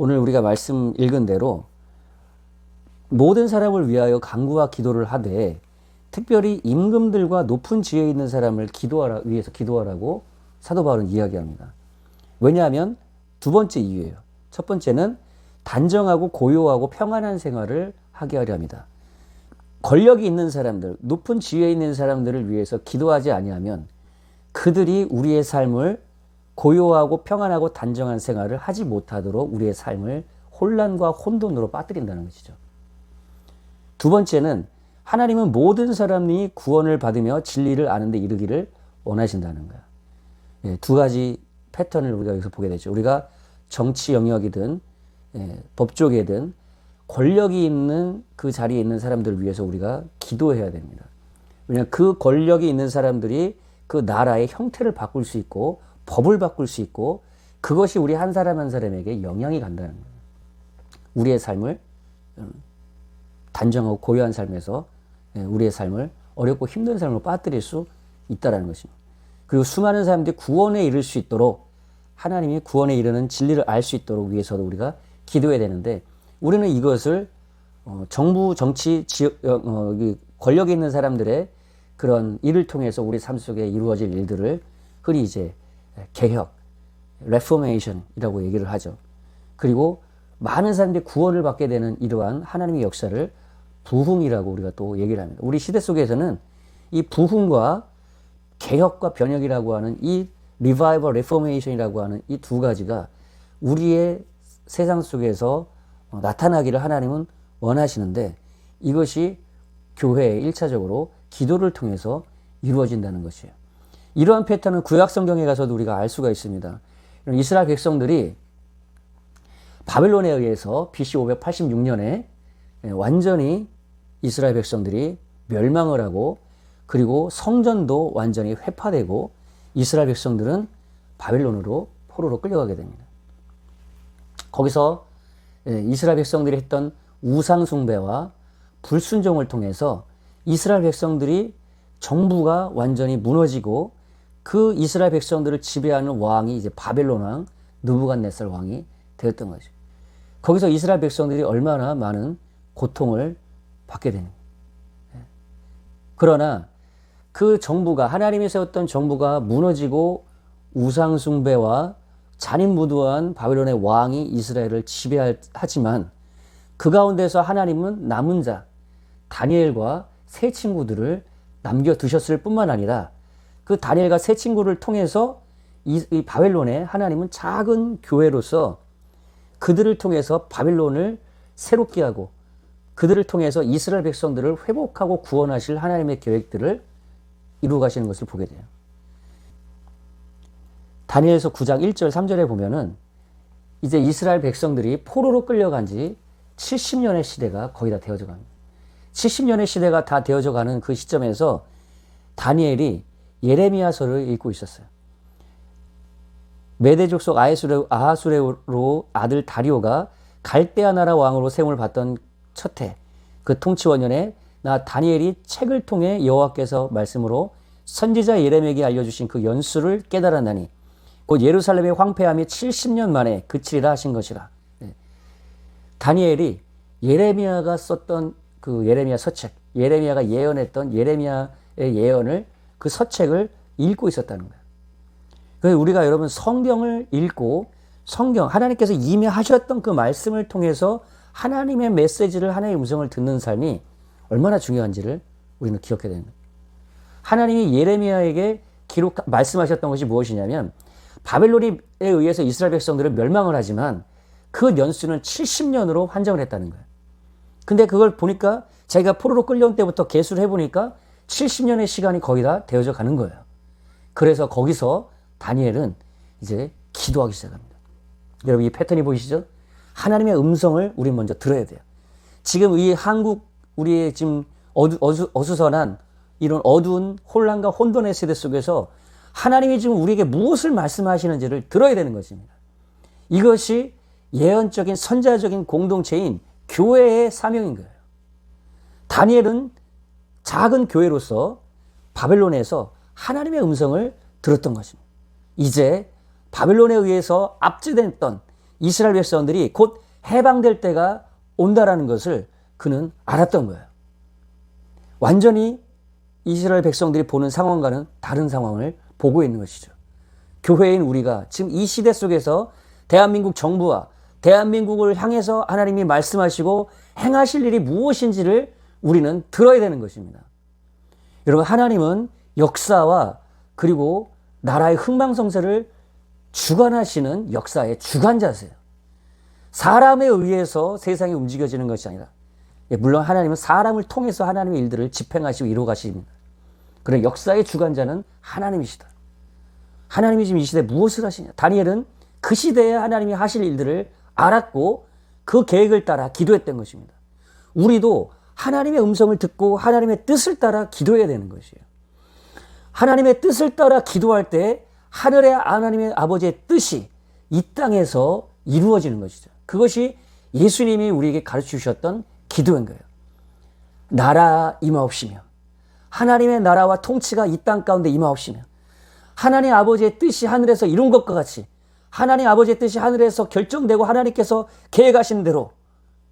오늘 우리가 말씀 읽은 대로 모든 사람을 위하여 간구와 기도를 하되 특별히 임금들과 높은 지위에 있는 사람을 위해서 기도하라고 사도 바울은 이야기합니다. 왜냐하면 두 번째 이유예요. 첫 번째는 단정하고 고요하고 평안한 생활을 하게 하려 합니다. 권력이 있는 사람들, 높은 지위에 있는 사람들을 위해서 기도하지 아니하면 그들이 우리의 삶을 고요하고 평안하고 단정한 생활을 하지 못하도록 우리의 삶을 혼란과 혼돈으로 빠뜨린다는 것이죠. 두 번째는 하나님은 모든 사람이 구원을 받으며 진리를 아는 데 이르기를 원하신다는 거야. 예, 두 가지 패턴을 우리가 여기서 보게 되죠. 우리가 정치 영역이든 법조계든 권력이 있는 그 자리에 있는 사람들을 위해서 우리가 기도해야 됩니다. 왜냐하면 그 권력이 있는 사람들이 그 나라의 형태를 바꿀 수 있고 법을 바꿀 수 있고 그것이 우리 한 사람 한 사람에게 영향이 간다는 거예요. 우리의 삶을 단정하고 고요한 삶에서 우리의 삶을 어렵고 힘든 삶으로 빠뜨릴 수 있다는 것입니다. 그리고 수많은 사람들이 구원에 이를 수 있도록 하나님이 구원에 이르는 진리를 알 수 있도록 위해서도 우리가 기도해야 되는데 우리는 이것을 정부, 정치, 권력이 있는 사람들의 그런 일을 통해서 우리 삶 속에 이루어질 일들을 흔히 이제 개혁, 레포메이션이라고 얘기를 하죠. 그리고 많은 사람들이 구원을 받게 되는 이러한 하나님의 역사를 부흥이라고 우리가 또 얘기를 합니다. 우리 시대 속에서는 이 부흥과 개혁과 변혁이라고 하는 이 리바이벌, 레포메이션이라고 하는 이 두 가지가 우리의 세상 속에서 나타나기를 하나님은 원하시는데 이것이 교회에 1차적으로 기도를 통해서 이루어진다는 것이에요. 이러한 패턴은 구약 성경에 가서도 우리가 알 수가 있습니다. 이스라엘 백성들이 바벨론에 의해서 BC 586년에 완전히 이스라엘 백성들이 멸망을 하고 그리고 성전도 완전히 회파되고 이스라엘 백성들은 바벨론으로 포로로 끌려가게 됩니다. 거기서 이스라엘 백성들이 했던 우상 숭배와 불순종을 통해서 이스라엘 백성들이 정부가 완전히 무너지고 그 이스라엘 백성들을 지배하는 왕이 이제 바벨론 왕 느부갓네살 왕이 되었던 거죠. 거기서 이스라엘 백성들이 얼마나 많은 고통을 받게 됩니다. 그러나 그 정부가 하나님이 세웠던 정부가 무너지고 우상 숭배와 잔인무도한 바벨론의 왕이 이스라엘을 지배하지만 그 가운데서 하나님은 남은 자 다니엘과 세 친구들을 남겨두셨을 뿐만 아니라 그 다니엘과 세 친구를 통해서 이 바벨론에 하나님은 작은 교회로서 그들을 통해서 바벨론을 새롭게 하고 그들을 통해서 이스라엘 백성들을 회복하고 구원하실 하나님의 계획들을 이루어 가시는 것을 보게 돼요. 다니엘서 9장 1절 3절에 보면은 이제 이스라엘 백성들이 포로로 끌려간 지 70년의 시대가 거의 다 되어져 갑니다. 70년의 시대가 다 되어져 가는 그 시점에서 다니엘이 예레미야서를 읽고 있었어요. 메대 족속 아하수레로 아들 다리오가 갈대아 나라 왕으로 세움을 받던 첫 해, 그 통치 원년에 나 다니엘이 책을 통해 여호와께서 말씀으로 선지자 예레미야에게 알려주신 그 연수를 깨달았나니 곧 예루살렘의 황폐함이 70년 만에 그치리라 하신 것이라. 다니엘이 예레미야가 썼던 그 예레미야 서책, 예레미야가 예언했던 예레미야의 예언을 그 서책을 읽고 있었다는 거예요. 그래서 우리가 여러분 성경을 읽고 성경, 하나님께서 이미 하셨던 그 말씀을 통해서 하나님의 메시지를 하나님의 음성을 듣는 삶이 얼마나 중요한지를 우리는 기억해야 됩니다. 하나님이 예레미야에게 말씀하셨던 것이 무엇이냐면 바벨론에 의해서 이스라엘 백성들은 멸망을 하지만 그 연수는 70년으로 환정을 했다는 거예요. 근데 그걸 보니까 자기가 포로로 끌려온 때부터 계수를 해보니까 70년의 시간이 거의 다 되어져 가는 거예요. 그래서 거기서 다니엘은 이제 기도하기 시작합니다. 여러분 이 패턴이 보이시죠? 하나님의 음성을 우리 먼저 들어야 돼요. 지금 이 한국 우리의 지금 어수선한 이런 어두운 혼란과 혼돈의 세대 속에서 하나님이 지금 우리에게 무엇을 말씀하시는지를 들어야 되는 것입니다. 이것이 예언적인 선자적인 공동체인 교회의 사명인 거예요. 다니엘은 작은 교회로서 바벨론에서 하나님의 음성을 들었던 것입니다. 이제 바벨론에 의해서 압제됐던 이스라엘 백성들이 곧 해방될 때가 온다라는 것을 그는 알았던 거예요. 완전히 이스라엘 백성들이 보는 상황과는 다른 상황을 보고 있는 것이죠. 교회인 우리가 지금 이 시대 속에서 대한민국 정부와 대한민국을 향해서 하나님이 말씀하시고 행하실 일이 무엇인지를 우리는 들어야 되는 것입니다. 여러분, 하나님은 역사와 그리고 나라의 흥망성쇠를 주관하시는 역사의 주관자세요. 사람에 의해서 세상이 움직여지는 것이 아니라, 물론 하나님은 사람을 통해서 하나님의 일들을 집행하시고 이루어 가십니다. 그런 역사의 주관자는 하나님이시다. 하나님이 지금 이 시대에 무엇을 하시냐? 다니엘은 그 시대에 하나님이 하실 일들을 알았고 그 계획을 따라 기도했던 것입니다. 우리도 하나님의 음성을 듣고 하나님의 뜻을 따라 기도해야 되는 것이에요. 하나님의 뜻을 따라 기도할 때 하늘의 하나님의 아버지의 뜻이 이 땅에서 이루어지는 것이죠. 그것이 예수님이 우리에게 가르쳐 주셨던 기도인 거예요. 나라 임하옵시며, 하나님의 나라와 통치가 이 땅 가운데 임하옵시며, 하나님 아버지의 뜻이 하늘에서 이룬 것과 같이 하나님 아버지의 뜻이 하늘에서 결정되고 하나님께서 계획하신 대로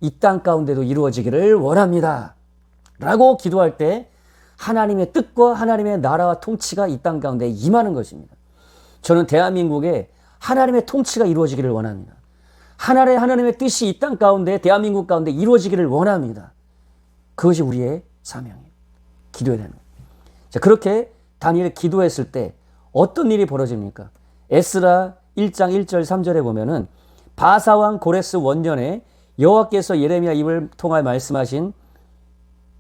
이 땅 가운데도 이루어지기를 원합니다 라고 기도할 때 하나님의 뜻과 하나님의 나라와 통치가 이 땅 가운데 임하는 것입니다. 저는 대한민국에 하나님의 통치가 이루어지기를 원합니다. 하나님의 뜻이 이 땅 가운데 대한민국 가운데 이루어지기를 원합니다. 그것이 우리의 사명이에요. 기도해야 되는 거예요. 자, 그렇게 다니엘이 기도했을 때 어떤 일이 벌어집니까? 에스라 1장 1절 3절에 보면은 바사왕 고레스 원년에 여호와께서 예레미야 입을 통하여 말씀하신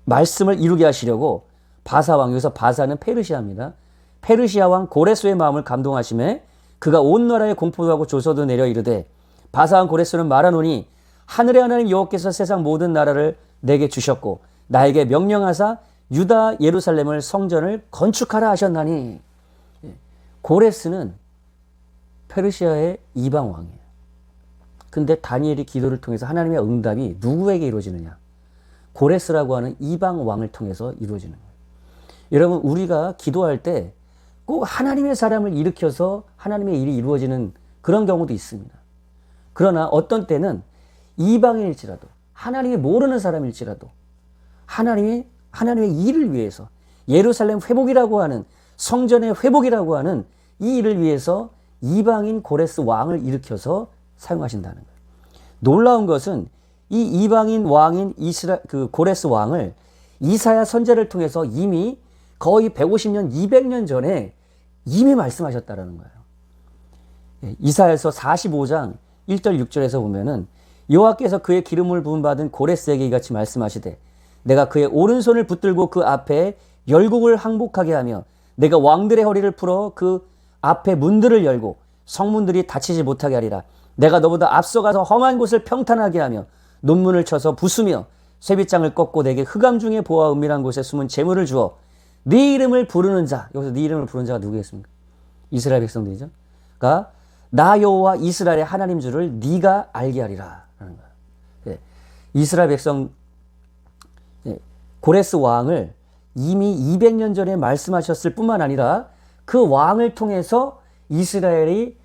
말씀을 이루게 하시려고 바사왕, 여기서 바사는 페르시아입니다. 페르시아 왕 고레스의 마음을 감동하심에 그가 온 나라에 공포도 하고 조서도 내려 이르되, 바사왕 고레스는 말하노니 하늘의 하나님 여호와께서 세상 모든 나라를 내게 주셨고 나에게 명령하사 유다 예루살렘을 성전을 건축하라 하셨나니. 고레스는 페르시아의 이방 왕이에요. 근데 다니엘이 기도를 통해서 하나님의 응답이 누구에게 이루어지느냐? 고레스라고 하는 이방 왕을 통해서 이루어지는 거예요. 여러분, 우리가 기도할 때 꼭 하나님의 사람을 일으켜서 하나님의 일이 이루어지는 그런 경우도 있습니다. 그러나 어떤 때는 이방인일지라도, 하나님이 모르는 사람일지라도 하나님의 일을 위해서, 예루살렘 회복이라고 하는, 성전의 회복이라고 하는 이 일을 위해서 이방인 고레스 왕을 일으켜서 사용하신다는 거예요. 놀라운 것은 이 이방인 왕인 고레스 왕을 이사야 선지자를 통해서 이미 거의 150년, 200년 전에 이미 말씀하셨다라는 거예요. 이사야서 45장 1절 6절에서 보면은 여호와께서 그의 기름을 부음 받은 고레스에게 이같이 말씀하시되, 내가 그의 오른손을 붙들고 그 앞에 열국을 항복하게 하며 내가 왕들의 허리를 풀어 그 앞에 문들을 열고 성문들이 닫히지 못하게 하리라. 내가 너보다 앞서가서 험한 곳을 평탄하게 하며 논문을 쳐서 부수며 쇠빗장을 꺾고 내게 흑암 중에 보아 은밀한 곳에 숨은 재물을 주어 네 이름을 부르는 자, 여기서 네 이름을 부르는 자가 누구겠습니까? 이스라엘 백성들이죠. 그러니까 나 여호와 이스라엘의 하나님 줄을 네가 알게 하리라 라는 거예요. 이스라엘 백성 고레스 왕을 이미 200년 전에 말씀하셨을 뿐만 아니라 그 왕을 통해서 이스라엘이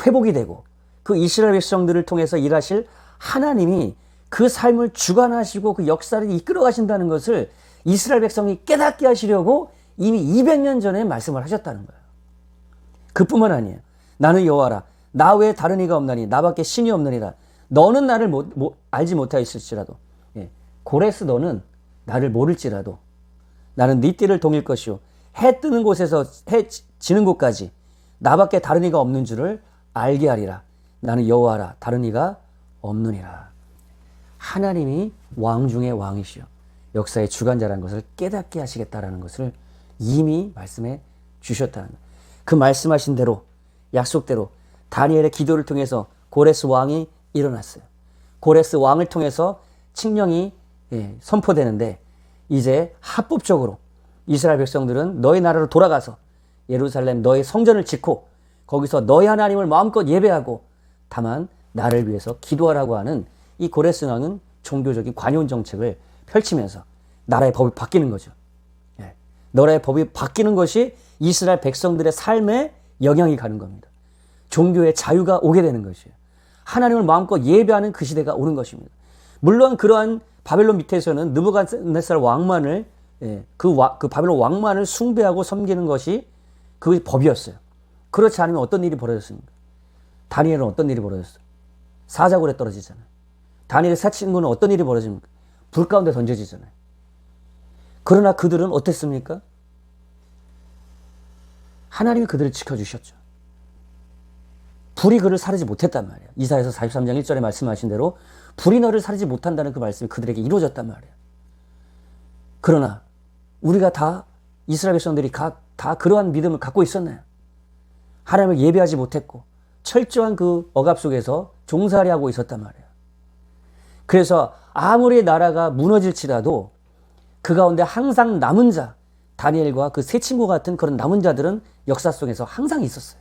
회복이 되고 그 이스라엘 백성들을 통해서 일하실 하나님이 그 삶을 주관하시고 그 역사를 이끌어 가신다는 것을 이스라엘 백성이 깨닫게 하시려고 이미 200년 전에 말씀을 하셨다는 거예요. 그뿐만 아니에요. 나는 여호와라. 나 외에 다른 이가 없나니 나밖에 신이 없느니라. 너는 나를 알지 못하였을지라도, 고레스 너는 나를 모를지라도 나는 네 띠를 동일 것이요 해 뜨는 곳에서 해 지는 곳까지 나밖에 다른 이가 없는 줄을 알게 하리라. 나는 여호와라. 다른 이가 없느니라. 하나님이 왕 중의 왕이시여 역사의 주관자라는 것을 깨닫게 하시겠다라는 것을 이미 말씀해 주셨다는 거예요. 그 말씀하신 대로, 약속대로 다니엘의 기도를 통해서 고레스 왕이 일어났어요. 고레스 왕을 통해서 칙령이 선포되는데, 이제 합법적으로 이스라엘 백성들은 너희 나라로 돌아가서 예루살렘 너희 성전을 짓고 거기서 너희 하나님을 마음껏 예배하고 다만 나를 위해서 기도하라고 하는 이 고레스 왕은 종교적인 관용 정책을 펼치면서 나라의 법이 바뀌는 거죠. 나라의 법이 바뀌는 것이 이스라엘 백성들의 삶에 영향이 가는 겁니다. 종교의 자유가 오게 되는 것이에요. 하나님을 마음껏 예배하는 그 시대가 오는 것입니다. 물론 그러한 바벨론 밑에서는 느부갓네살 왕만을 그 바벨론 왕만을 숭배하고 섬기는 것이 그 법이었어요. 그렇지 않으면 어떤 일이 벌어졌습니까? 다니엘은 어떤 일이 벌어졌어요? 사자굴에 떨어지잖아요. 다니엘의 세 친구는 어떤 일이 벌어집니까? 불 가운데 던져지잖아요. 그러나 그들은 어땠습니까? 하나님이 그들을 지켜주셨죠. 불이 그를 사르지 못했단 말이에요. 이사야서 43장 1절에 말씀하신 대로 불이 너를 사르지 못한다는 그 말씀이 그들에게 이루어졌단 말이에요. 그러나 우리가 다 이스라엘 백성들이 다 그러한 믿음을 갖고 있었나요? 하나님을 예배하지 못했고 철저한 그 억압 속에서 종살이하고 있었단 말이에요. 그래서 아무리 나라가 무너질지라도 그 가운데 항상 남은 자, 다니엘과 그 세 친구 같은 그런 남은 자들은 역사 속에서 항상 있었어요.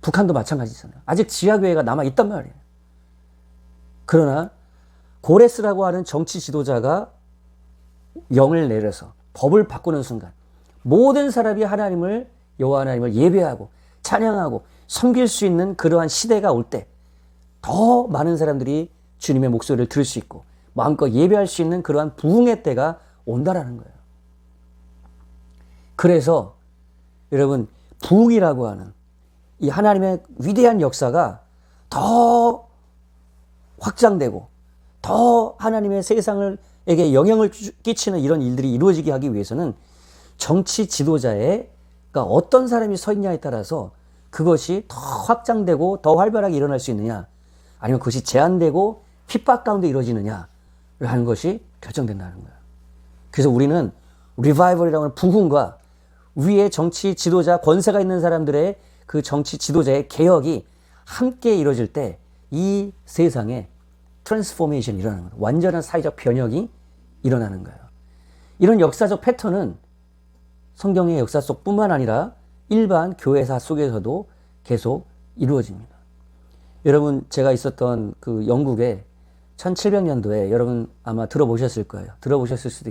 북한도 마찬가지잖아요. 아직 지하교회가 남아있단 말이에요. 그러나 고레스라고 하는 정치 지도자가 영을 내려서 법을 바꾸는 순간 모든 사람이 여호와 하나님을 예배하고 찬양하고 섬길 수 있는 그러한 시대가 올 때 더 많은 사람들이 주님의 목소리를 들을 수 있고 마음껏 예배할 수 있는 그러한 부흥의 때가 온다라는 거예요. 그래서 여러분 부흥이라고 하는 이 하나님의 위대한 역사가 더 확장되고 더 하나님의 세상에게 영향을 끼치는 이런 일들이 이루어지게 하기 위해서는 정치 지도자가 어떤 사람이 서 있냐에 따라서 그것이 더 확장되고 더 활발하게 일어날 수 있느냐 아니면 그것이 제한되고 핍박 가운데 이루어지느냐 하는 것이 결정된다는 거예요. 그래서 우리는 리바이벌이라고 하는 부흥과 위에 정치 지도자 권세가 있는 사람들의 그 정치 지도자의 개혁이 함께 이루어질 때 이 세상에 트랜스포메이션이 일어나는 거예요. 완전한 사회적 변혁이 일어나는 거예요. 이런 역사적 패턴은 성경의 역사 속뿐만 아니라 일반 교회사 속에서도 계속 이루어집니다. 여러분 제가 있었던 그 영국에 1700년도에 여러분 아마 들어보셨을 거예요. 들어보셨을 수도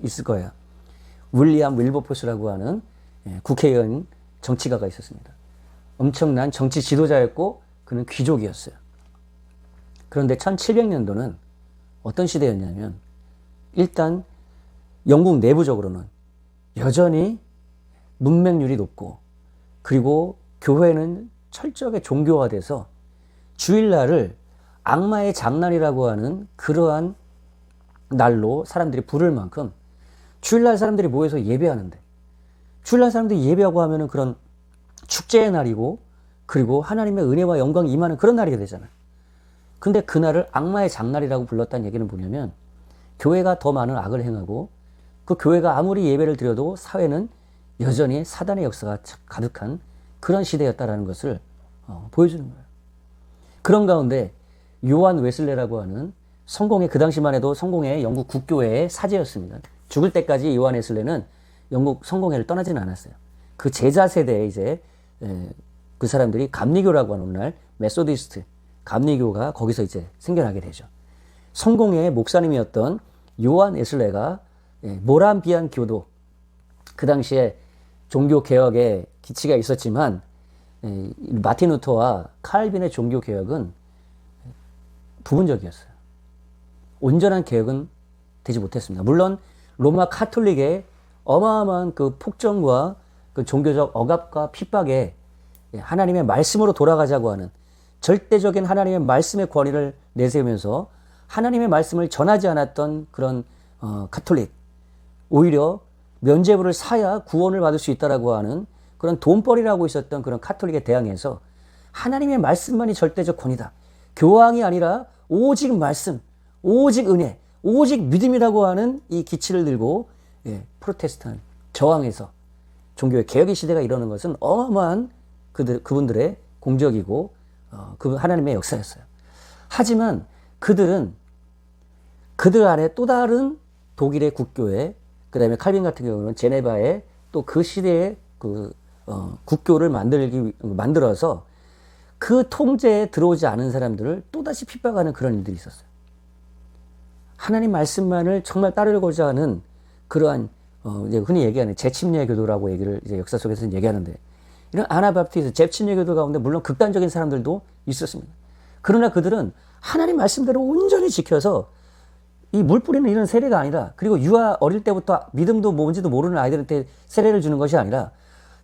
있을 거예요. 윌리엄 윌버포스라고 하는 국회의원 정치가가 있었습니다. 엄청난 정치 지도자였고 그는 귀족이었어요. 그런데 1700년도는 어떤 시대였냐면 일단 영국 내부적으로는 여전히 문맹률이 높고 그리고 교회는 철저하게 종교화돼서 주일날을 악마의 장난이라고 하는 그러한 날로 사람들이 부를 만큼 주일날 사람들이 모여서 예배하는데 주일날 사람들이 예배하고 하면은 그런 축제의 날이고 그리고 하나님의 은혜와 영광이 임하는 그런 날이 되잖아요. 근데 그날을 악마의 장날이라고 불렀다는 얘기는 뭐냐면 교회가 더 많은 악을 행하고 그 교회가 아무리 예배를 드려도 사회는 여전히 사단의 역사가 가득한 그런 시대였다라는 것을 보여주는 거예요. 그런 가운데 요한 웨슬레라고 하는 성공의 그 당시만 해도 성공의 영국 국교회의 사제였습니다. 죽을 때까지 요한 웨슬레는 영국 성공회를 떠나지는 않았어요. 그 제자 세대에 이제 그 사람들이 감리교라고 하는 오늘날 메소디스트 감리교가 거기서 이제 생겨나게 되죠. 성공회의 목사님이었던 요한 웨슬레가 모람비안 교도 그 당시에 종교 개혁의 기치가 있었지만 마틴 루터와 칼빈의 종교 개혁은 부분적이었어요. 온전한 개혁은 되지 못했습니다. 물론 로마 카톨릭의 어마어마한 그 폭정과 그 종교적 억압과 핍박에 하나님의 말씀으로 돌아가자고 하는 절대적인 하나님의 말씀의 권위를 내세우면서 하나님의 말씀을 전하지 않았던 그런 카톨릭, 오히려 면죄부를 사야 구원을 받을 수 있다라고 하는 그런 돈벌이라고 있었던 그런 카톨릭에 대항해서 하나님의 말씀만이 절대적 권위다. 교황이 아니라 오직 말씀, 오직 은혜, 오직 믿음이라고 하는 이 기치를 들고 프로테스탄 저항해서 종교의 개혁의 시대가 이러는 것은 어마어마한 그분들의 공적이고 그 하나님의 역사였어요. 하지만 그들 안에 또 다른 독일의 국교회, 그 다음에 칼빈 같은 경우는 제네바의 또 그 시대의 국교를 만들어서 그 통제에 들어오지 않은 사람들을 또다시 핍박하는 그런 일들이 있었어요. 하나님 말씀만을 정말 따르고자 하는 그러한 이제 흔히 얘기하는 재침례 교도라고 얘기를 이제 역사 속에서는 얘기하는데 이런 아나바프티스트, 제프친예교도 가운데 물론 극단적인 사람들도 있었습니다. 그러나 그들은 하나님 말씀대로 온전히 지켜서 이 물 뿌리는 이런 세례가 아니라, 그리고 유아 어릴 때부터 믿음도 뭔지도 모르는 아이들한테 세례를 주는 것이 아니라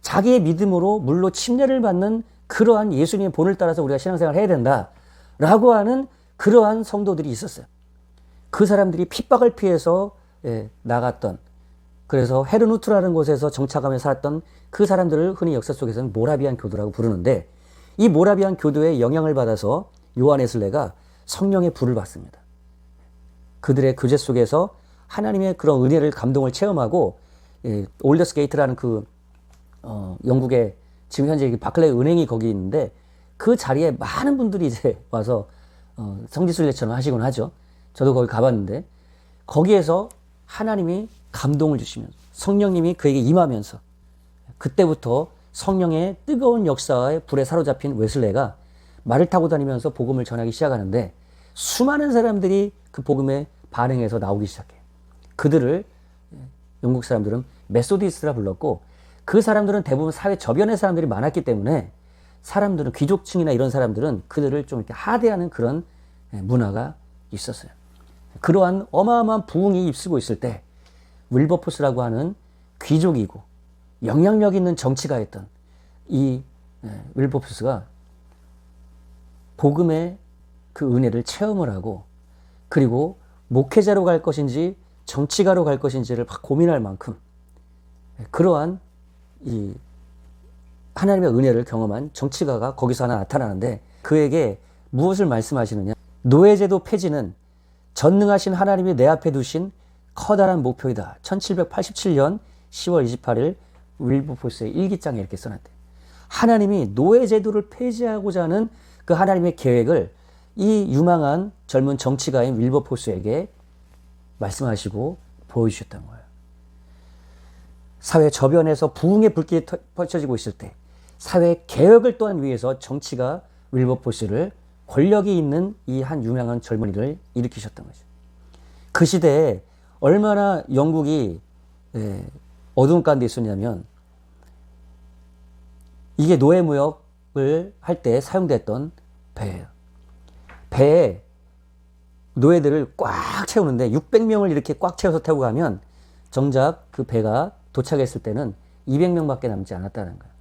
자기의 믿음으로 물로 침례를 받는 그러한 예수님의 본을 따라서 우리가 신앙생활을 해야 된다라고 하는 그러한 성도들이 있었어요. 그 사람들이 핍박을 피해서 나갔던, 그래서 헤르누트라는 곳에서 정착하며 살았던 그 사람들을 흔히 역사 속에서는 모라비안 교도라고 부르는데, 이 모라비안 교도의 영향을 받아서 요한 웨슬레가 성령의 불을 받습니다. 그들의 교제 속에서 하나님의 그런 은혜를, 감동을 체험하고, 올더스 게이트라는 영국의 지금 현재 바클레이 은행이 거기 있는데, 그 자리에 많은 분들이 이제 와서 성지순례처럼 하시곤 하죠. 저도 거기 가봤는데, 거기에서 하나님이 감동을 주시면서 성령님이 그에게 임하면서, 그때부터 성령의 뜨거운 역사에 불에 사로잡힌 웨슬레가 말을 타고 다니면서 복음을 전하기 시작하는데, 수많은 사람들이 그 복음에 반응해서 나오기 시작해요. 그들을 영국 사람들은 메소디스트라 불렀고, 그 사람들은 대부분 사회 저변의 사람들이 많았기 때문에 사람들은, 귀족층이나 이런 사람들은 그들을 좀 이렇게 하대하는 그런 문화가 있었어요. 그러한 어마어마한 부흥이 휩쓰고 있을 때 윌버포스라고 하는 귀족이고 영향력 있는 정치가였던 이 윌버포스가 복음의 그 은혜를 체험을 하고, 그리고 목회자로 갈 것인지 정치가로 갈 것인지를 막 고민할 만큼 그러한 이 하나님의 은혜를 경험한 정치가가 거기서 하나 나타나는데, 그에게 무엇을 말씀하시느냐? 노예제도 폐지는 전능하신 하나님이 내 앞에 두신 커다란 목표이다. 1787년 10월 28일 윌버포스의 일기장에 이렇게 써놨대요. 하나님이 노예제도를 폐지하고자 하는 그 하나님의 계획을 이 유망한 젊은 정치가인 윌버포스에게 말씀하시고 보여주셨던 거예요. 사회 저변에서 부흥의 불길이 펼쳐지고 있을 때 사회 개혁을 또한 위해서 정치가 윌버포스를, 권력이 있는 이 한 유명한 젊은이를 일으키셨던 거죠. 그 시대에 얼마나 영국이 어두운 가운데 있었냐면, 이게 노예무역을 할 때 사용됐던 배예요. 배에 노예들을 꽉 채우는데 600명을 이렇게 꽉 채워서 태우고 가면 정작 그 배가 도착했을 때는 200명밖에 남지 않았다는 거예요.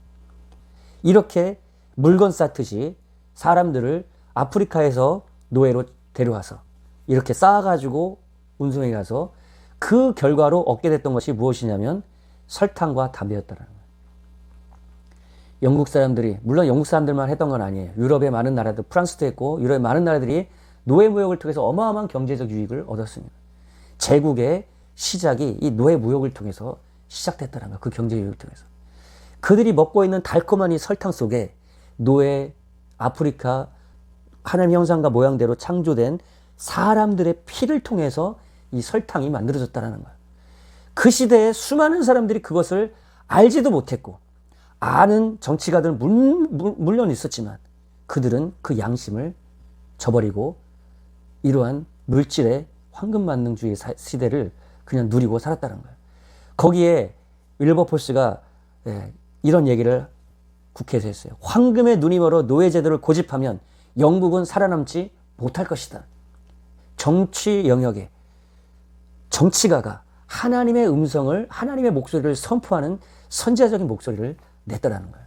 이렇게 물건 쌓듯이 사람들을 아프리카에서 노예로 데려와서 이렇게 쌓아가지고 운송해 가서, 그 결과로 얻게 됐던 것이 무엇이냐면 설탕과 담배였다는 거예요. 영국 사람들이, 물론 영국 사람들만 했던 건 아니에요. 유럽의 많은 나라들, 프랑스도 했고 유럽의 많은 나라들이 노예무역을 통해서 어마어마한 경제적 유익을 얻었습니다. 제국의 시작이 이 노예무역을 통해서 시작됐다는 거예요. 그 경제 유익을 통해서. 그들이 먹고 있는 달콤한 이 설탕 속에 노예, 아프리카, 하나님 형상과 모양대로 창조된 사람들의 피를 통해서 이 설탕이 만들어졌다는 거예요. 그 시대에 수많은 사람들이 그것을 알지도 못했고, 아는 정치가들은 물론 있었지만 그들은 그 양심을 저버리고 이러한 물질의 황금만능주의 시대를 그냥 누리고 살았다는 거예요. 거기에 윌버포스가 이런 얘기를 국회에서 했어요. 황금의 눈이 멀어 노예제도를 고집하면 영국은 살아남지 못할 것이다. 정치 영역에 정치가가 하나님의 음성을, 하나님의 목소리를 선포하는 선지자적인 목소리를 냈다라는 거예요.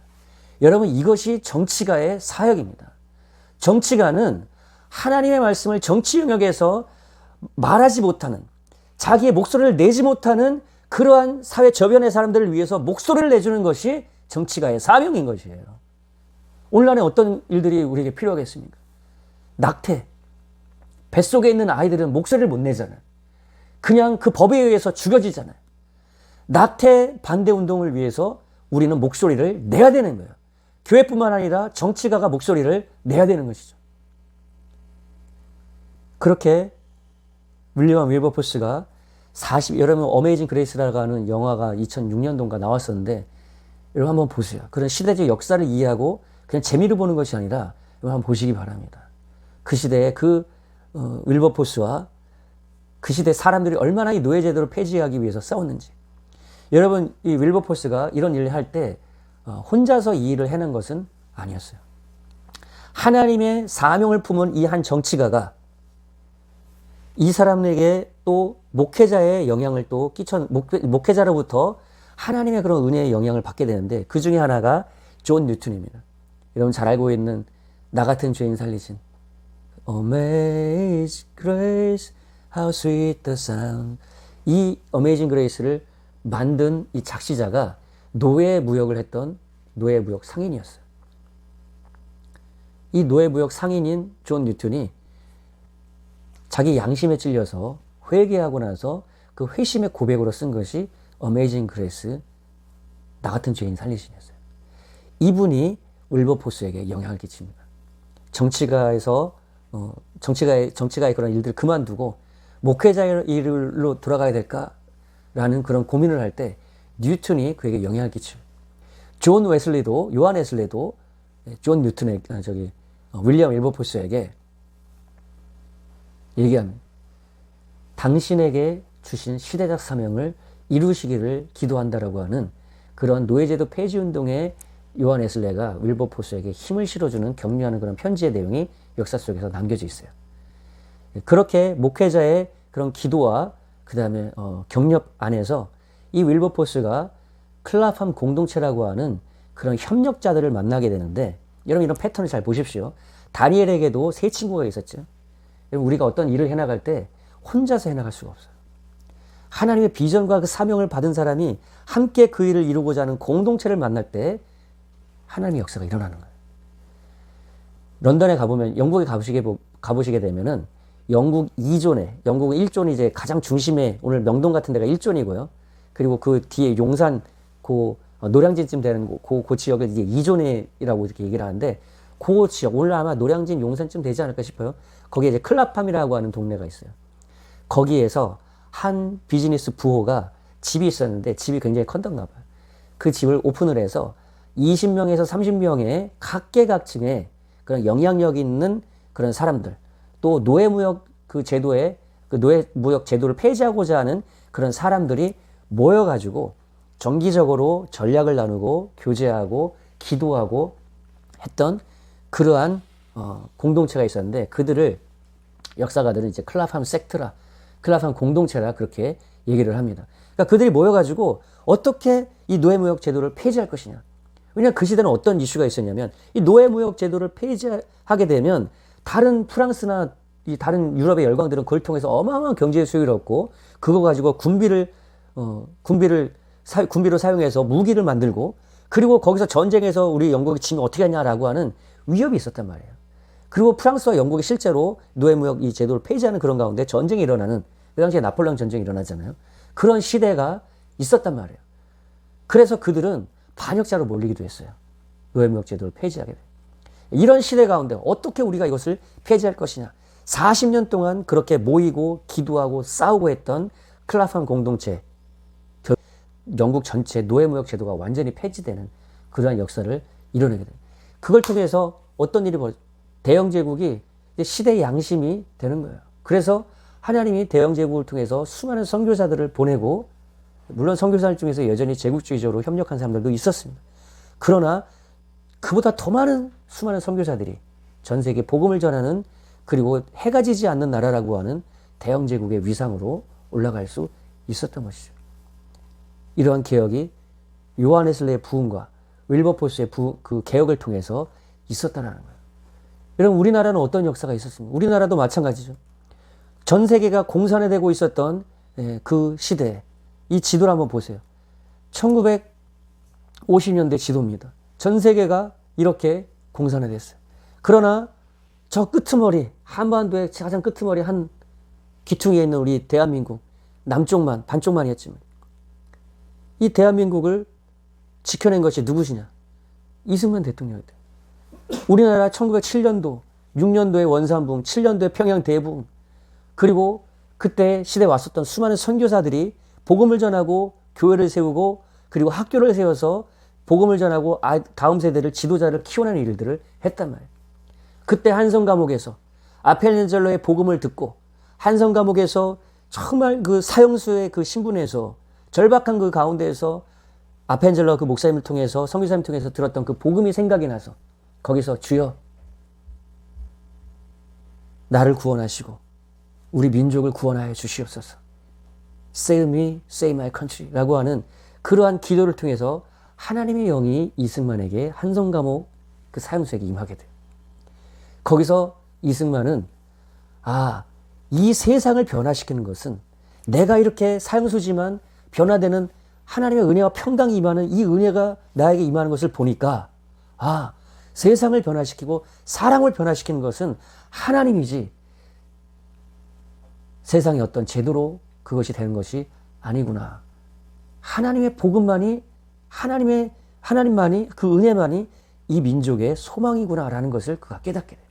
여러분, 이것이 정치가의 사역입니다. 정치가는 하나님의 말씀을 정치 영역에서 말하지 못하는, 자기의 목소리를 내지 못하는 그러한 사회 저변의 사람들을 위해서 목소리를 내주는 것이 정치가의 사명인 것이에요. 오늘날에 어떤 일들이 우리에게 필요하겠습니까? 낙태. 뱃속에 있는 아이들은 목소리를 못 내잖아요. 그냥 그 법에 의해서 죽여지잖아요. 낙태 반대 운동을 위해서 우리는 목소리를 내야 되는 거예요. 교회뿐만 아니라 정치가가 목소리를 내야 되는 것이죠. 그렇게 윌리엄 윌버포스가 여러분 어메이징 그레이스라고 하는 영화가 2006년도인가 나왔었는데, 여러분 한번 보세요. 그런 시대적 역사를 이해하고 그냥 재미로 보는 것이 아니라 여러분 한번 보시기 바랍니다. 그 시대에 윌버포스와 그 시대 사람들이 얼마나 이 노예제도를 폐지하기 위해서 싸웠는지. 여러분, 이 윌버포스가 이런 일을 할 때 혼자서 이 일을 해낸 것은 아니었어요. 하나님의 사명을 품은 이 한 정치가가 이 사람에게 또 목회자의 영향을 또 목회자로부터 하나님의 그런 은혜의 영향을 받게 되는데 그 중에 하나가 존 뉴턴입니다. 여러분 잘 알고 있는 나 같은 죄인 살리신 Amazing Grace, How Sweet the Sound. 이 Amazing Grace를 만든 이 작시자가 노예무역을 했던 노예무역 상인이었어요. 이 노예무역 상인인 존 뉴턴이 자기 양심에 찔려서 회개하고 나서 그 회심의 고백으로 쓴 것이 Amazing Grace, 나 같은 죄인 살리신이었어요. 이분이 윌버포스에게 영향을 끼칩니다. 정치가의 그런 일들을 그만두고 목회자의 일로 돌아가야 될까라는 그런 고민을 할 때 뉴턴이 그에게 영향을 끼칩니다. 요한 웨슬리도 존 뉴턴의 윌리엄 윌버포스에게 얘기합니다. 당신에게 주신 시대적 사명을 이루시기를 기도한다라고 하는 그런 노예제도 폐지 운동에 요한 웨슬리가 윌버포스에게 힘을 실어주는 격려하는 그런 편지의 내용이 역사 속에서 남겨져 있어요. 그렇게 목회자의 그런 기도와 그 다음에 격려 안에서 이 윌버포스가 클라팜 공동체라고 하는 그런 협력자들을 만나게 되는데 여러분 이런 패턴을 잘 보십시오. 다니엘에게도 세 친구가 있었죠. 여러분 우리가 어떤 일을 해나갈 때 혼자서 해나갈 수가 없어요. 하나님의 비전과 그 사명을 받은 사람이 함께 그 일을 이루고자 하는 공동체를 만날 때 하나님의 역사가 일어나는 거예요. 런던에 가보면 영국에 가보시게 되면은 영국 2존에 영국 1존이 이제 가장 중심에 오늘 명동 같은 데가 1존이고요. 그리고 그 뒤에 용산 노량진쯤 되는 그 지역을 이제 2존이라고 이렇게 얘기를 하는데 그 지역 오늘 아마 노량진 용산쯤 되지 않을까 싶어요. 거기에 이제 클라팜이라고 하는 동네가 있어요. 거기에서 한 비즈니스 부호가 집이 있었는데 집이 굉장히 컸던가 봐요. 그 집을 오픈을 해서 20명에서 30명의 각계각층의 그런 영향력 있는 그런 사람들, 또 노예무역 그 제도에 그 노예무역 제도를 폐지하고자 하는 그런 사람들이 모여가지고 정기적으로 전략을 나누고 교제하고 기도하고 했던 그러한 공동체가 있었는데 그들을 역사가들은 이제 클라팜 섹트라, 클라팜 공동체라 그렇게 얘기를 합니다. 그러니까 그들이 모여가지고 어떻게 이 노예무역 제도를 폐지할 것이냐. 왜냐하면 그 시대는 어떤 이슈가 있었냐면 이 노예무역 제도를 폐지하게 되면 다른 프랑스나 이 다른 유럽의 열강들은 그걸 통해서 어마어마한 경제 수익을 얻고 그거 가지고 군비로 사용해서 무기를 만들고 그리고 거기서 전쟁에서 우리 영국이 지면 어떻게 하냐라고 하는 위협이 있었단 말이에요. 그리고 프랑스와 영국이 실제로 노예무역 이 제도를 폐지하는 그런 가운데 전쟁이 일어나는 그 당시에 나폴레옹 전쟁이 일어나잖아요. 그런 시대가 있었단 말이에요. 그래서 그들은 반역자로 몰리기도 했어요. 노예무역 제도를 폐지하게 돼요. 이런 시대 가운데 어떻게 우리가 이것을 폐지할 것이냐. 40년 동안 그렇게 모이고 기도하고 싸우고 했던 클라팜 공동체, 영국 전체 노예무역 제도가 완전히 폐지되는 그러한 역사를 이뤄내게 돼요. 그걸 통해서 어떤 일이 대영제국이 시대의 양심이 되는 거예요. 그래서 하나님이 대영제국을 통해서 수많은 선교사들을 보내고 물론 선교사들 중에서 여전히 제국주의적으로 협력한 사람들도 있었습니다. 그러나 그보다 더 많은 수많은 선교사들이 전 세계 복음을 전하는 그리고 해가 지지 않는 나라라고 하는 대영제국의 위상으로 올라갈 수 있었던 것이죠. 이러한 개혁이 요한 웨슬리의 부흥과 윌버포스의 그 개혁을 통해서 있었다는 거예요. 여러분 우리나라는 어떤 역사가 있었습니까? 우리나라도 마찬가지죠. 전 세계가 공산화되고 있었던 그 시대에 이 지도를 한번 보세요. 1950년대 지도입니다. 전 세계가 이렇게 공산화됐어요. 그러나 저 끄트머리, 한반도의 가장 끄트머리 한 귀퉁이에 있는 우리 대한민국, 남쪽만, 반쪽만이었지만 이 대한민국을 지켜낸 것이 누구시냐? 이승만 대통령이다. 우리나라 1907년도, 6년도에 원산부흥, 7년도에 평양 대부흥, 그리고 그때 시대에 왔었던 수많은 선교사들이 복음을 전하고 교회를 세우고 그리고 학교를 세워서 복음을 전하고 다음 세대를 지도자를 키워내는 일들을 했단 말이에요. 그때 한성 감옥에서 아펠렌젤러의 복음을 듣고 한성 감옥에서 정말 그 사형수의 그 신분에서 절박한 그 가운데에서 아펜젤러 그 목사님을 통해서, 선교사님을 통해서 들었던 그 복음이 생각이 나서 거기서 주여 나를 구원하시고 우리 민족을 구원하여 주시옵소서. Save me, save my country 라고 하는 그러한 기도를 통해서 하나님의 영이 이승만에게 한성감옥 그 사형수에게 임하게 돼요. 거기서 이승만은 이 세상을 변화시키는 것은 내가 이렇게 사형수지만 변화되는 하나님의 은혜와 평강이 임하는 이 은혜가 나에게 임하는 것을 보니까 세상을 변화시키고 사람을 변화시키는 것은 하나님이지 세상의 어떤 제도로 그것이 되는 것이 아니구나. 하나님의 복음만이 하나님만이 그 은혜만이 이 민족의 소망이구나라는 것을 그가 깨닫게 돼요.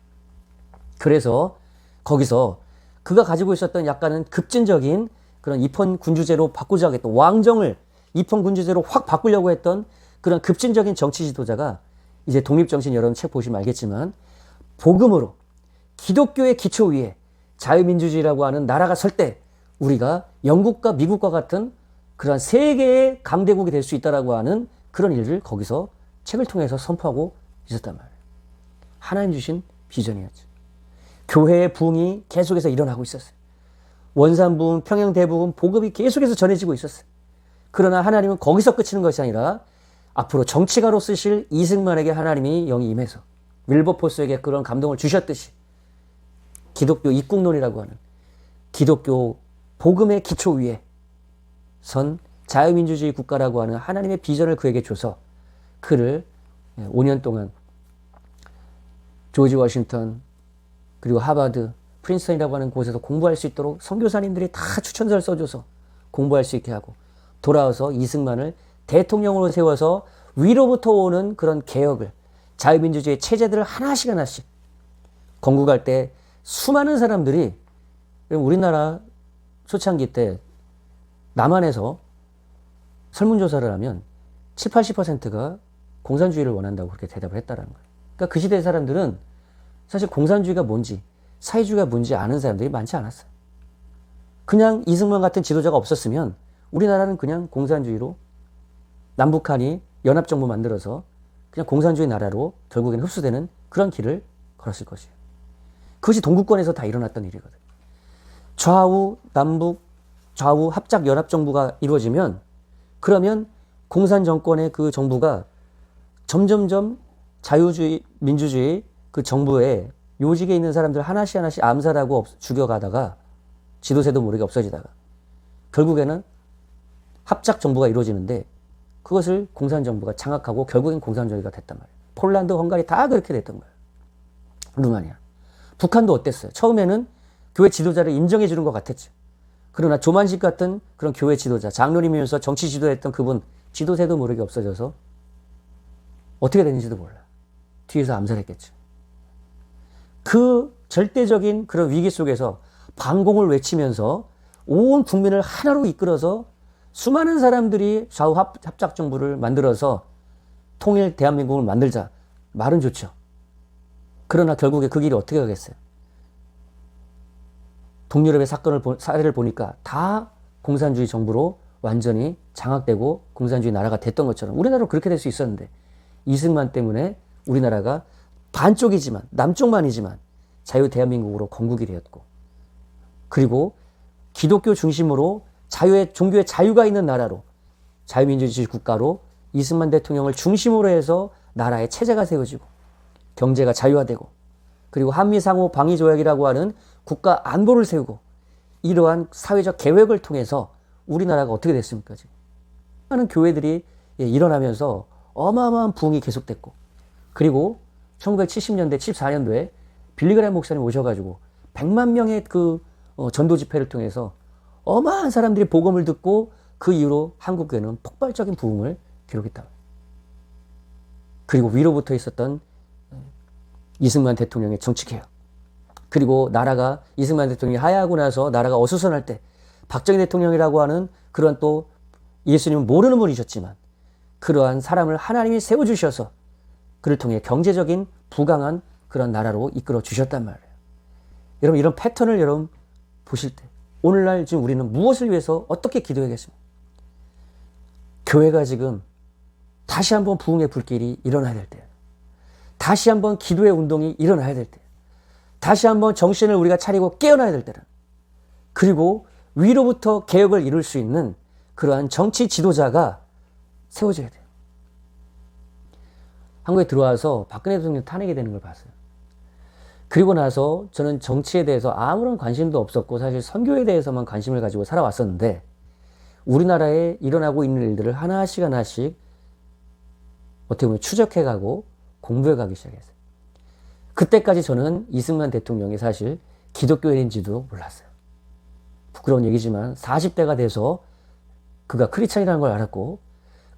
그래서 거기서 그가 가지고 있었던 약간은 급진적인 그런 입헌 군주제로 바꾸자 하겠던 왕정을 입헌 군주제로 확 바꾸려고 했던 그런 급진적인 정치 지도자가 이제 독립정신 여러분 책 보시면 알겠지만 복음으로 기독교의 기초 위에 자유민주주의라고 하는 나라가 설 때 우리가 영국과 미국과 같은 그런 세계의 강대국이 될 수 있다라고 하는 그런 일을 거기서 책을 통해서 선포하고 있었단 말이에요. 하나님 주신 비전이었죠. 교회의 부흥이 계속해서 일어나고 있었어요. 원산부흥, 평양대부흥, 복음이 계속해서 전해지고 있었어요. 그러나 하나님은 거기서 끝이는 것이 아니라 앞으로 정치가로 쓰실 이승만에게 하나님이 영이 임해서 윌버포스에게 그런 감동을 주셨듯이 기독교 입국론이라고 하는 기독교 복음의 기초 위에 선 자유민주주의 국가라고 하는 하나님의 비전을 그에게 줘서 그를 5년 동안 조지 워싱턴 그리고 하버드, 프린스턴이라고 하는 곳에서 공부할 수 있도록 선교사님들이 다 추천서를 써줘서 공부할 수 있게 하고 돌아와서 이승만을 대통령으로 세워서 위로부터 오는 그런 개혁을 자유민주주의 체제들을 하나씩 건국할 때 수많은 사람들이 우리나라 초창기 때 남한에서 설문조사를 하면 7, 80%가 공산주의를 원한다고 그렇게 대답을 했다는 거예요. 그러니까 그 시대의 사람들은 사실 공산주의가 뭔지 사회주의가 뭔지 아는 사람들이 많지 않았어요. 그냥 이승만 같은 지도자가 없었으면 우리나라는 그냥 공산주의로 남북한이 연합정부 만들어서 그냥 공산주의 나라로 결국에는 흡수되는 그런 길을 걸었을 것이에요. 그것이 동구권에서 다 일어났던 일이거든요. 좌우 남북 좌우 합작 연합정부가 이루어지면 그러면 공산 정권의 그 정부가 점점점 자유주의 민주주의 그 정부에 요직에 있는 사람들 하나씩 암살하고 죽여가다가 지도새도 모르게 없어지다가 결국에는 합작 정부가 이루어지는데 그것을 공산정부가 장악하고 결국엔 공산주의가 됐단 말이에요. 폴란드, 헝가리 다 그렇게 됐던 거예요. 루마니아. 북한도 어땠어요? 처음에는 교회 지도자를 인정해 주는 것 같았죠. 그러나 조만식 같은 그런 교회 지도자, 장로님이면서 정치 지도했던 그분 지도새도 모르게 없어져서 어떻게 됐는지도 몰라. 뒤에서 암살했겠죠. 그 절대적인 그런 위기 속에서 반공을 외치면서 온 국민을 하나로 이끌어서 수많은 사람들이 좌우 합작 정부를 만들어서 통일 대한민국을 만들자. 말은 좋죠. 그러나 결국에 그 길이 어떻게 가겠어요? 동유럽의 사례를 보니까 다 공산주의 정부로 완전히 장악되고 공산주의 나라가 됐던 것처럼 우리나라도 그렇게 될 수 있었는데 이승만 때문에 우리나라가 반쪽이지만 남쪽만이지만 자유 대한민국으로 건국이 되었고 그리고 기독교 중심으로 종교의 자유가 있는 나라로 자유민주주의 국가로 이승만 대통령을 중심으로 해서 나라의 체제가 세워지고 경제가 자유화되고 그리고 한미상호 방위조약이라고 하는 국가 안보를 세우고 이러한 사회적 계획을 통해서 우리나라가 어떻게 됐습니까? 지금 많은 교회들이 일어나면서 어마어마한 부흥이 계속됐고 그리고 1970년대, 74년도에 빌리그램 목사님 오셔가지고 100만 명의 그 전도 집회를 통해서 어마한 사람들이 복음을 듣고 그 이후로 한국교회는 폭발적인 부흥을 기록했다. 그리고 위로부터 있었던 이승만 대통령의 정치개혁 그리고 나라가 이승만 대통령이 하야하고 나서 나라가 어수선할 때 박정희 대통령이라고 하는 그런 또 예수님은 모르는 분이셨지만 그러한 사람을 하나님이 세워주셔서 그를 통해 경제적인 부강한 그런 나라로 이끌어 주셨단 말이에요. 여러분 이런 패턴을 여러분 보실 때 오늘날 지금 우리는 무엇을 위해서 어떻게 기도해야겠습니까? 교회가 지금 다시 한번 부흥의 불길이 일어나야 될 때, 다시 한번 기도의 운동이 일어나야 될 때, 다시 한번 정신을 우리가 차리고 깨어나야 될 때는, 그리고 위로부터 개혁을 이룰 수 있는 그러한 정치 지도자가 세워져야 돼요. 한국에 들어와서 박근혜 대통령 탄핵이 되는 걸 봤어요. 그리고 나서 저는 정치에 대해서 아무런 관심도 없었고 사실 선교에 대해서만 관심을 가지고 살아왔었는데, 우리나라에 일어나고 있는 일들을 하나씩 하나씩 어떻게 보면 추적해가고 공부해가기 시작했어요. 그때까지 저는 이승만 대통령이 사실 기독교인인지도 몰랐어요. 부끄러운 얘기지만 40대가 돼서 그가 크리스찬이라는 걸 알았고,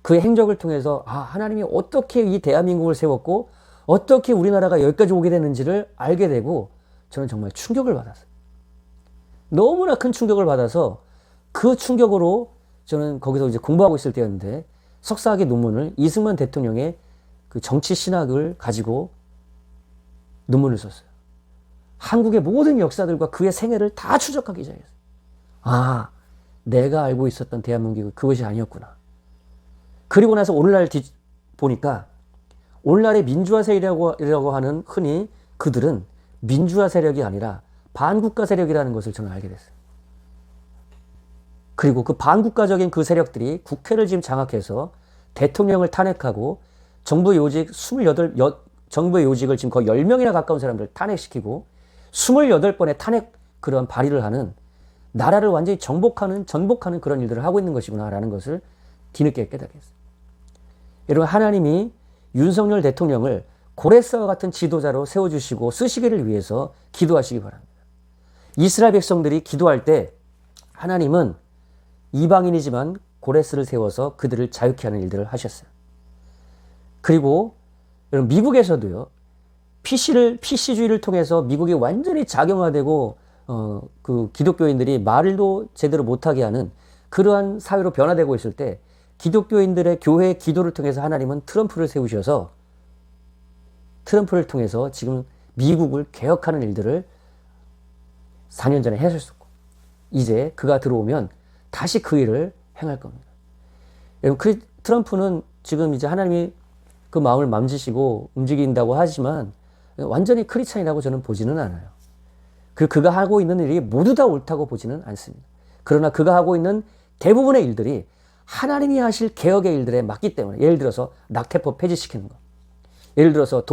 그의 행적을 통해서 하나님이 어떻게 이 대한민국을 세웠고 어떻게 우리나라가 여기까지 오게 됐는지를 알게 되고, 저는 정말 충격을 받았어요. 너무나 큰 충격을 받아서 그 충격으로 저는 거기서 이제 공부하고 있을 때였는데, 석사학위 논문을 이승만 대통령의 그 정치 신학을 가지고 논문을 썼어요. 한국의 모든 역사들과 그의 생애를 다 추적하기 시작했어요. 내가 알고 있었던 대한민국이 그것이 아니었구나. 그리고 나서 오늘날 보니까 오늘날의 민주화 세력이라고 하는, 흔히 그들은 민주화 세력이 아니라 반국가 세력이라는 것을 저는 알게 됐어요. 그리고 그 반국가적인 그 세력들이 국회를 지금 장악해서 대통령을 탄핵하고 정부 요직을 지금 거의 10명이나 가까운 사람들을 탄핵시키고 28번의 탄핵 그런 발의를 하는, 나라를 완전히 전복하는 그런 일들을 하고 있는 것이구나라는 것을 뒤늦게 깨닫게 했어요. 여러분, 하나님이 윤석열 대통령을 고레스와 같은 지도자로 세워주시고 쓰시기를 위해서 기도하시기 바랍니다. 이스라엘 백성들이 기도할 때 하나님은 이방인이지만 고레스를 세워서 그들을 자유케 하는 일들을 하셨어요. 그리고 여러분, 미국에서도요, PC주의를 통해서 미국이 완전히 작용화되고 그 기독교인들이 말도 제대로 못하게 하는 그러한 사회로 변화되고 있을 때, 기독교인들의 교회의 기도를 통해서 하나님은 트럼프를 세우셔서 트럼프를 통해서 지금 미국을 개혁하는 일들을 4년 전에 하셨었고, 이제 그가 들어오면 다시 그 일을 행할 겁니다. 여러분, 트럼프는 지금 이제 하나님이 그 마음을 만지시고 움직인다고 하지만 완전히 크리스찬이라고 저는 보지는 않아요. 그리고 그가 하고 있는 일이 모두 다 옳다고 보지는 않습니다. 그러나 그가 하고 있는 대부분의 일들이 하나님이 하실 개혁의 일들에 맞기 때문에, 예를 들어서 낙태법 폐지시키는 것, 예를 들어서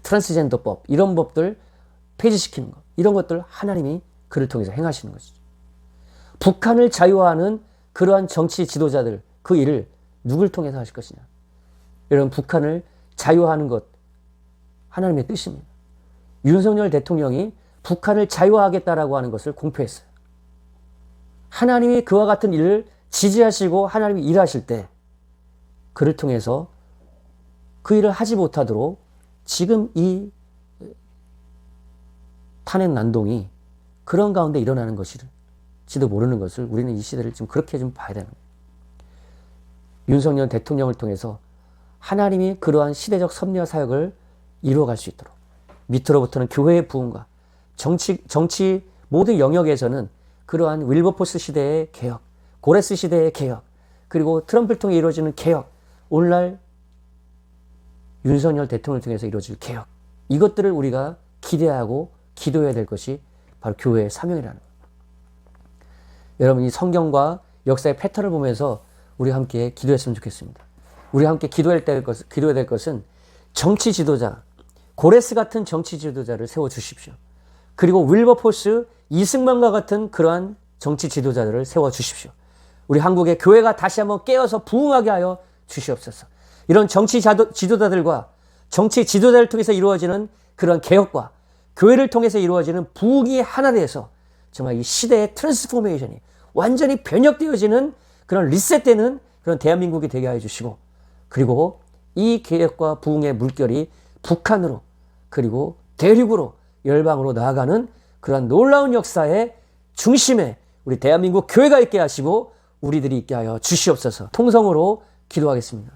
트랜스젠더법, 이런 법들 폐지시키는 것, 이런 것들 하나님이 그를 통해서 행하시는 것이죠. 북한을 자유화하는 그러한 정치 지도자들, 그 일을 누굴 통해서 하실 것이냐. 여러분, 북한을 자유화하는 것 하나님의 뜻입니다. 윤석열 대통령이 북한을 자유화하겠다라고 하는 것을 공표했어요. 하나님이 그와 같은 일을 지지하시고 하나님이 일하실 때 그를 통해서 그 일을 하지 못하도록 지금 이 탄핵 난동이 그런 가운데 일어나는 것일지도 모르는 것을 우리는 이 시대를 좀 그렇게 좀 봐야 되는 거예요. 윤석열 대통령을 통해서 하나님이 그러한 시대적 섭리와 사역을 이루어갈 수 있도록, 밑으로부터는 교회의 부흥과 정치 모든 영역에서는 그러한 윌버포스 시대의 개혁, 고레스 시대의 개혁, 그리고 트럼프를 통해 이루어지는 개혁, 오늘날 윤석열 대통령을 통해서 이루어질 개혁, 이것들을 우리가 기대하고 기도해야 될 것이 바로 교회의 사명이라는 거예요. 여러분, 이 성경과 역사의 패턴을 보면서 우리 함께 기도했으면 좋겠습니다. 우리 함께 기도해야 될 것은 정치 지도자, 고레스 같은 정치 지도자를 세워주십시오. 그리고 윌버포스, 이승만과 같은 그러한 정치 지도자들을 세워주십시오. 우리 한국의 교회가 다시 한번 깨어서 부흥하게 하여 주시옵소서. 이런 정치 지도자들과 정치 지도자를 통해서 이루어지는 그런 개혁과 교회를 통해서 이루어지는 부흥이 하나 돼서 정말 이 시대의 트랜스포메이션이 완전히 변혁되어지는 그런 리셋되는 그런 대한민국이 되게 하여 주시고, 그리고 이 개혁과 부흥의 물결이 북한으로 그리고 대륙으로 열방으로 나아가는 그런 놀라운 역사의 중심에 우리 대한민국 교회가 있게 하시고 우리들이 있게 하여 주시옵소서. 통성으로 기도하겠습니다.